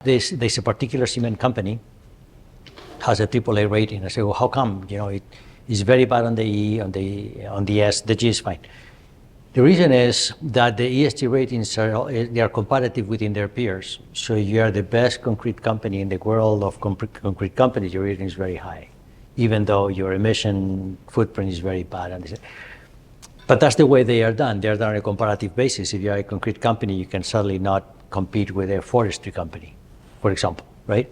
There's a particular cement company has a AAA rating. I say, well, how come? It's very bad on the E, on the S. The G is fine. The reason is that the ESG ratings they are competitive within their peers. So you are the best concrete company in the world of concrete companies. Your rating is very high, even though your emission footprint is very bad. But that's the way they are done. They are done on a comparative basis. If you are a concrete company, you can certainly not compete with a forestry company, for example, right?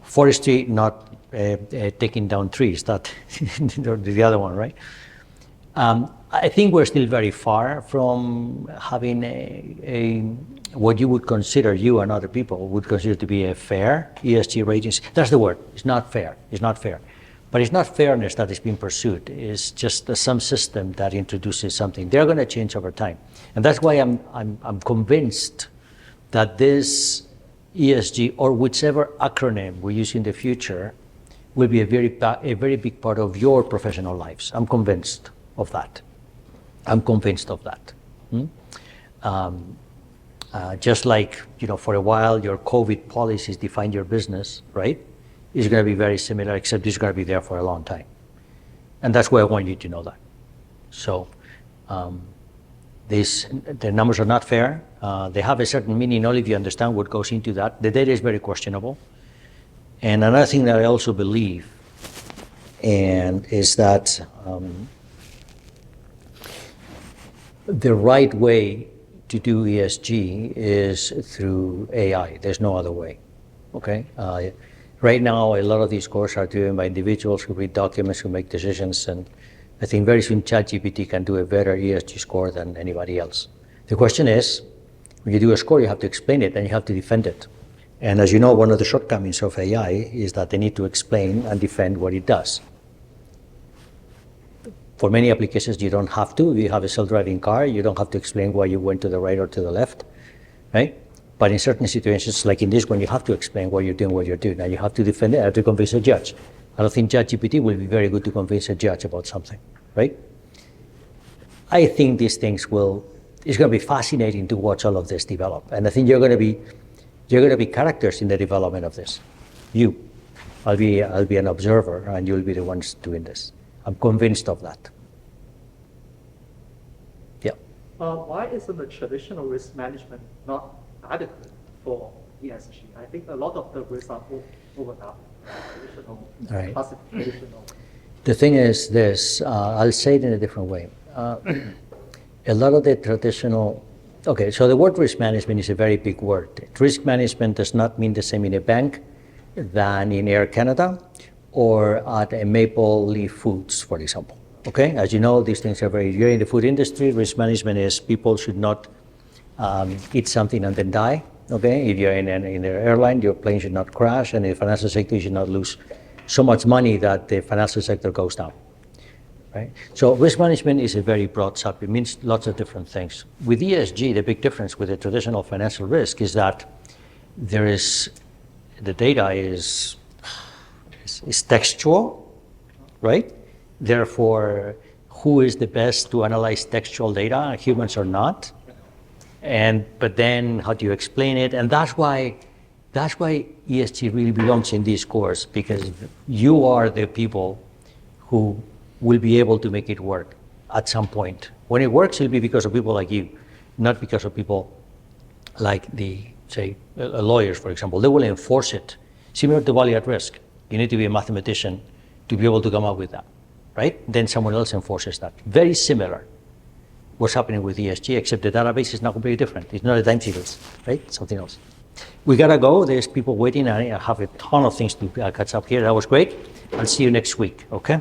Forestry, not taking down trees, that the other one, right? I think we're still very far from having what you would consider, you and other people would consider to be a fair ESG ratings. That's the word. It's not fair. It's not fair. But it's not fairness that is being pursued. It's just some system that introduces something. They're going to change over time, and that's why I'm convinced that this ESG, or whichever acronym we use in the future, will be a very big part of your professional lives. I'm convinced of that. Just like, for a while, your COVID policies define your business, right? It's going to be very similar, except it's going to be there for a long time. And that's why I want you to know that. So the numbers are not fair. They have a certain meaning only if you understand what goes into that. The data is very questionable. And another thing that I also believe is that the right way to do ESG is through AI. There's no other way, okay? Right now, a lot of these scores are driven by individuals who read documents, who make decisions, and I think very soon ChatGPT can do a better ESG score than anybody else. The question is, when you do a score, you have to explain it and you have to defend it. And as you know, one of the shortcomings of AI is that they need to explain and defend what it does. For many applications, you don't have to. If you have a self-driving car, you don't have to explain why you went to the right or to the left, right? But in certain situations, like in this one, you have to explain why you're doing what you're doing, and you have to defend it, to convince a judge. I don't think ChatGPT will be very good to convince a judge about something, right? I think these things it's going to be fascinating to watch all of this develop. And I think you're going to be characters in the development of this. I'll be an observer, and you'll be the ones doing this. I'm convinced of that. Yeah. Why isn't the traditional risk management not adequate for ESG? I think a lot of the risks are overlapping. Traditional classification. The thing is this, I'll say it in a different way. A lot of the traditional, okay, so the word risk management is a very big word. Risk management does not mean the same in a bank than in Air Canada or at a Maple Leaf Foods, for example. Okay, as you know, these things are you're in the food industry. Risk management is people should not eat something and then die. Okay, if you're in an airline, your plane should not crash, and in the financial sector, you should not lose so much money that the financial sector goes down. Right? So risk management is a very broad subject. It means lots of different things. With ESG, the big difference with the traditional financial risk is that the data is textual, right? Therefore, who is the best to analyze textual data? Humans or not? But then how do you explain it? And that's why ESG really belongs in this course, because you are the people who will be able to make it work at some point. When it works, it'll be because of people like you, not because of people like lawyers, for example. They will enforce it. Similar to value at risk. You need to be a mathematician to be able to come up with that, right? Then someone else enforces that. Very similar. What's happening with ESG, except the database is now completely different. It's not a time series, right? Something else. We gotta go. There's people waiting. I have a ton of things to catch up here. That was great. I'll see you next week, okay?